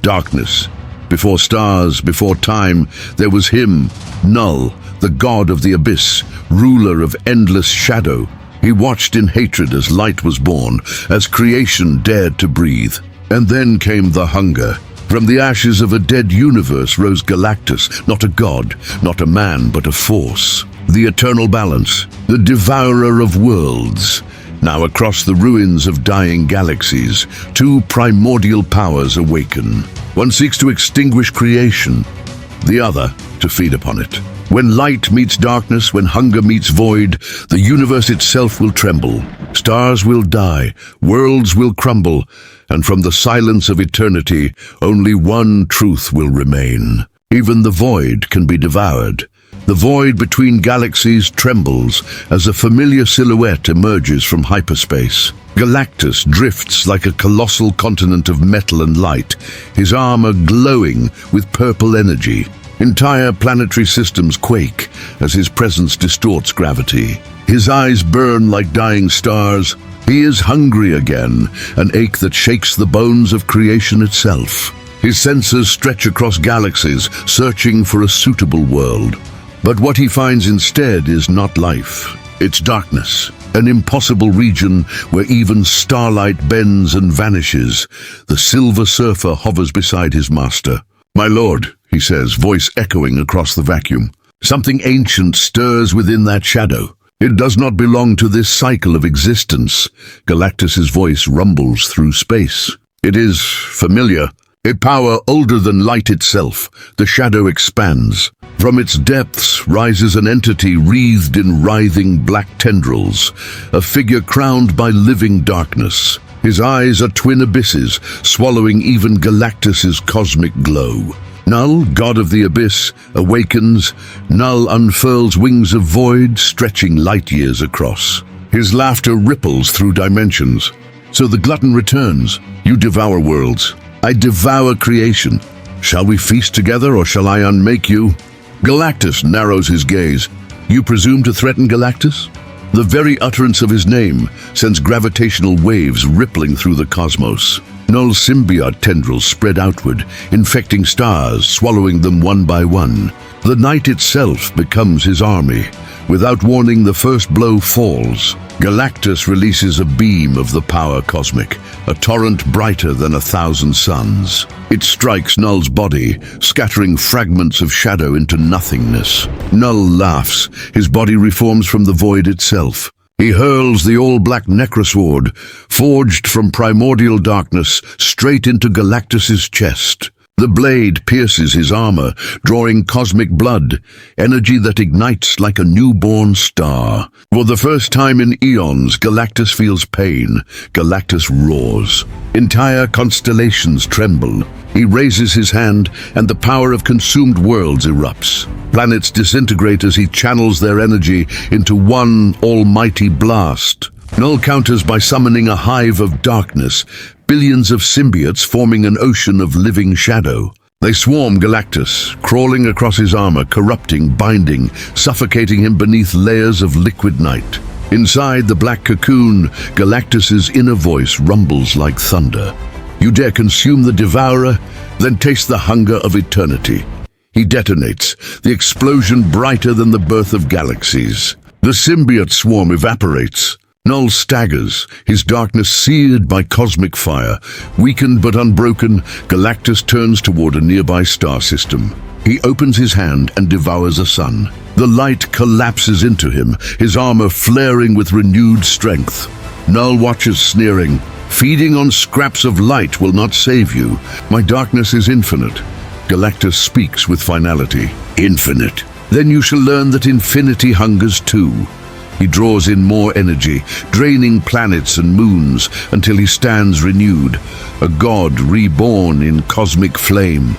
Darkness. Before stars, before time, there was him, Knull, the god of the abyss, ruler of endless shadow. He watched in hatred as light was born, as creation dared to breathe. And then came the hunger. From the ashes of a dead universe rose Galactus, not a god, not a man, but a force. The eternal balance, the Devourer of Worlds. Now across the ruins of dying galaxies, two primordial powers awaken. One seeks to extinguish creation, the other to feed upon it. When light meets darkness, when hunger meets void, the universe itself will tremble. Stars will die, worlds will crumble, and from the silence of eternity, only one truth will remain. Even the void can be devoured. The void between galaxies trembles as a familiar silhouette emerges from hyperspace. Galactus drifts like a colossal continent of metal and light, his armor glowing with purple energy. Entire planetary systems quake as his presence distorts gravity. His eyes burn like dying stars. He is hungry again, an ache that shakes the bones of creation itself. His senses stretch across galaxies, searching for a suitable world. But what he finds instead is not life. It's darkness, an impossible region where even starlight bends and vanishes. The Silver Surfer hovers beside his master. "My lord," he says, voice echoing across the vacuum. Something ancient stirs within that shadow. It does not belong to this cycle of existence. Galactus's voice rumbles through space. It is familiar. A power older than light itself. The shadow expands. From its depths rises an entity wreathed in writhing black tendrils, a figure crowned by living darkness. His eyes are twin abysses, swallowing even Galactus's cosmic glow. Knull, god of the abyss, awakens. Knull unfurls wings of void, stretching light years across. His laughter ripples through dimensions. So the glutton returns. "You devour worlds. I devour creation. Shall we feast together, or shall I unmake you?" Galactus narrows his gaze. "You presume to threaten Galactus?" The very utterance of his name sends gravitational waves rippling through the cosmos. Knull's symbiote tendrils spread outward, infecting stars, swallowing them one by one. The night itself becomes his army. Without warning, the first blow falls. Galactus releases a beam of the power cosmic, a torrent brighter than 1,000 suns. It strikes Knull's body, scattering fragments of shadow into nothingness. Knull laughs. His body reforms from the void itself. He hurls the all-black necrosword, forged from primordial darkness, straight into Galactus's chest. The blade pierces his armor, drawing cosmic blood, energy that ignites like a newborn star. For the first time in eons, Galactus feels pain. Galactus roars. Entire constellations tremble. He raises his hand, and the power of consumed worlds erupts. Planets disintegrate as he channels their energy into one almighty blast. Knull counters by summoning a hive of darkness, billions of symbiotes forming an ocean of living shadow. They swarm Galactus, crawling across his armor, corrupting, binding, suffocating him beneath layers of liquid night. Inside the black cocoon, Galactus's inner voice rumbles like thunder. "You dare consume the Devourer? Then taste the hunger of eternity." He detonates, the explosion brighter than the birth of galaxies. The symbiote swarm evaporates. Knull staggers, his darkness seared by cosmic fire. Weakened but unbroken, Galactus turns toward a nearby star system. He opens his hand and devours a sun. The light collapses into him, his armor flaring with renewed strength. Knull watches, sneering. "Feeding on scraps of light will not save you. My darkness is infinite." Galactus speaks with finality. "Infinite. Then you shall learn that infinity hungers too." He draws in more energy, draining planets and moons until he stands renewed, a god reborn in cosmic flame.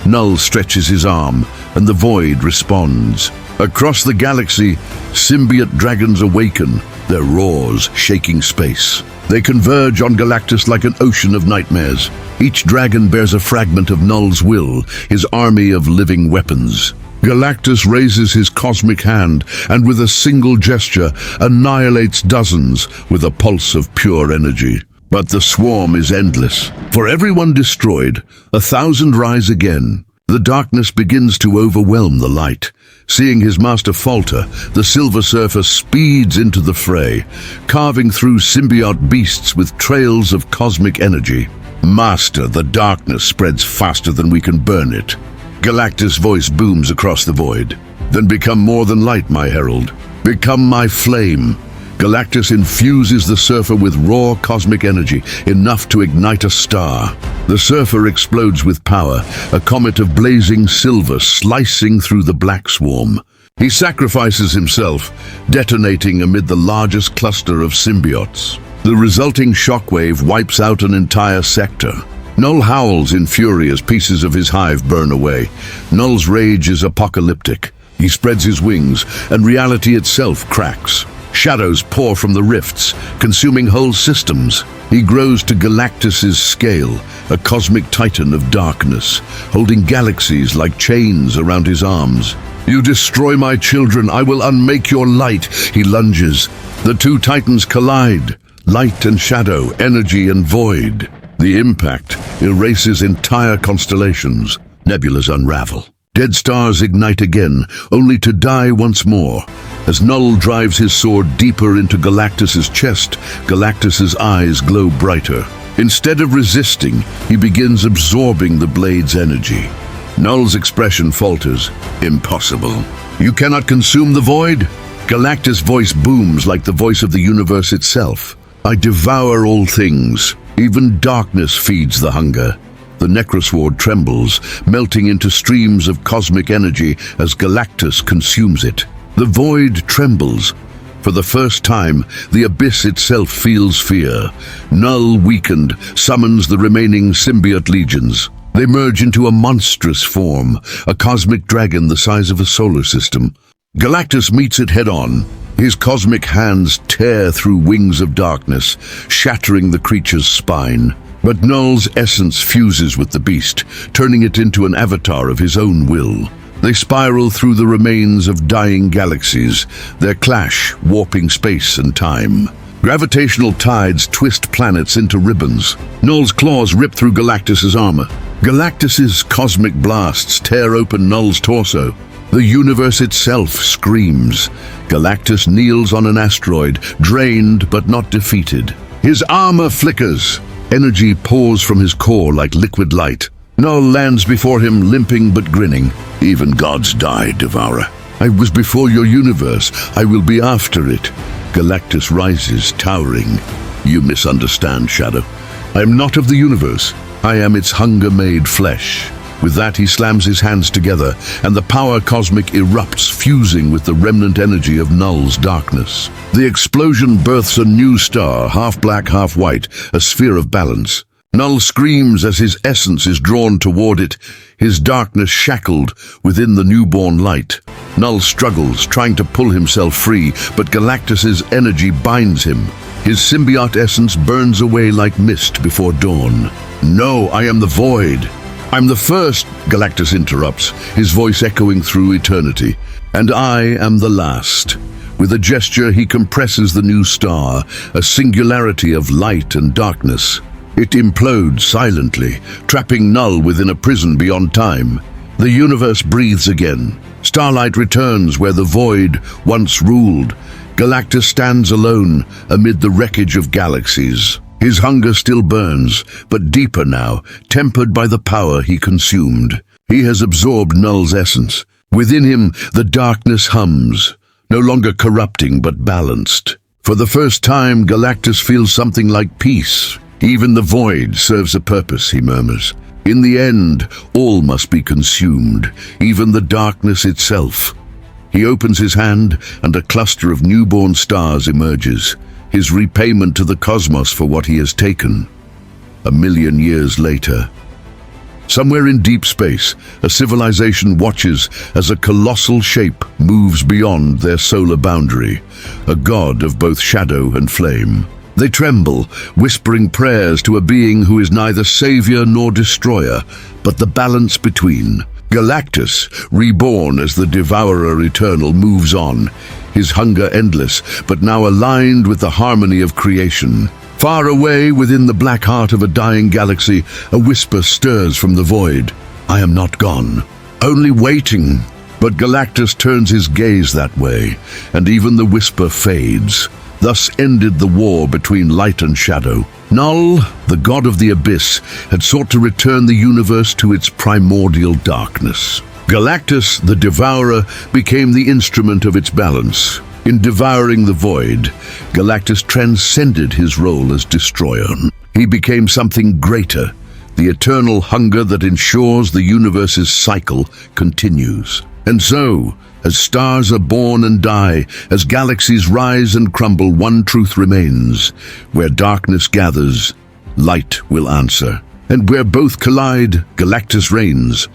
Knull stretches his arm, and the void responds. Across the galaxy, symbiote dragons awaken, their roars shaking space. They converge on Galactus like an ocean of nightmares. Each dragon bears a fragment of Knull's will, his army of living weapons. Galactus raises his cosmic hand and with a single gesture annihilates dozens with a pulse of pure energy. But the swarm is endless. For everyone destroyed, 1,000 rise again. The darkness begins to overwhelm the light. Seeing his master falter, the Silver Surfer speeds into the fray, carving through symbiote beasts with trails of cosmic energy. Master, the darkness spreads faster than we can burn it. Galactus' voice booms across the void. Then become more than light, my herald. Become my flame. Galactus infuses the Surfer with raw cosmic energy, enough to ignite a star. The Surfer explodes with power, a comet of blazing silver slicing through the black swarm. He sacrifices himself, detonating amid the largest cluster of symbiotes. The resulting shockwave wipes out an entire sector. Knull howls in fury as pieces of his hive burn away. Knull's rage is apocalyptic. He spreads his wings, and reality itself cracks. Shadows pour from the rifts, consuming whole systems. He grows to Galactus's scale, a cosmic titan of darkness, holding galaxies like chains around his arms. You destroy my children, I will unmake your light, he lunges. The two titans collide, light and shadow, energy and void. The impact erases entire constellations. Nebulas unravel. Dead stars ignite again, only to die once more. As Knull drives his sword deeper into Galactus's chest, Galactus's eyes glow brighter. Instead of resisting, he begins absorbing the blade's energy. Knull's expression falters. Impossible. You cannot consume the void? Galactus' voice booms like the voice of the universe itself. I devour all things. Even darkness feeds the hunger. The Necrosword trembles, melting into streams of cosmic energy as Galactus consumes it. The void trembles. For the first time, the abyss itself feels fear. Knull, weakened, summons the remaining symbiote legions. They merge into a monstrous form, a cosmic dragon the size of a solar system. Galactus meets it head-on. His cosmic hands tear through wings of darkness, shattering the creature's spine. But Knull's essence fuses with the beast, turning it into an avatar of his own will. They spiral through the remains of dying galaxies, their clash warping space and time. Gravitational tides twist planets into ribbons. Knull's claws rip through Galactus's armor. Galactus's cosmic blasts tear open Knull's torso. The universe itself screams. Galactus kneels on an asteroid, drained but not defeated. His armor flickers. Energy pours from his core like liquid light. Knull lands before him, limping but grinning. Even gods die, Devourer. I was before your universe. I will be after it. Galactus rises, towering. You misunderstand, Shadow. I am not of the universe. I am its hunger-made flesh. With that, he slams his hands together, and the power cosmic erupts, fusing with the remnant energy of Knull's darkness. The explosion births a new star, half black, half white, a sphere of balance. Knull screams as his essence is drawn toward it, his darkness shackled within the newborn light. Knull struggles, trying to pull himself free, but Galactus's energy binds him. His symbiote essence burns away like mist before dawn. No, I am the void. I'm the first, Galactus interrupts, his voice echoing through eternity. And I am the last. With a gesture, he compresses the new star, a singularity of light and darkness. It implodes silently, trapping Knull within a prison beyond time. The universe breathes again. Starlight returns where the void once ruled. Galactus stands alone amid the wreckage of galaxies. His hunger still burns, but deeper now, tempered by the power he consumed. He has absorbed Knull's essence. Within him, the darkness hums, no longer corrupting but balanced. For the first time, Galactus feels something like peace. Even the void serves a purpose, he murmurs. In the end, all must be consumed, even the darkness itself. He opens his hand, and a cluster of newborn stars emerges, his repayment to the cosmos for what he has taken. 1,000,000 years later, somewhere in deep space, a civilization watches as a colossal shape moves beyond their solar boundary, a god of both shadow and flame. They tremble, whispering prayers to a being who is neither savior nor destroyer, but the balance between. Galactus, reborn as the Devourer Eternal, moves on, his hunger endless, but now aligned with the harmony of creation. Far away within the black heart of a dying galaxy, a whisper stirs from the void. I am not gone, only waiting. But Galactus turns his gaze that way, and even the whisper fades. Thus ended the war between light and shadow. Knull, the god of the abyss, had sought to return the universe to its primordial darkness. Galactus, the devourer, became the instrument of its balance. In devouring the void, Galactus transcended his role as destroyer. He became something greater, the eternal hunger that ensures the universe's cycle continues. And so, as stars are born and die, as galaxies rise and crumble, one truth remains. Where darkness gathers, light will answer. And where both collide, Galactus reigns,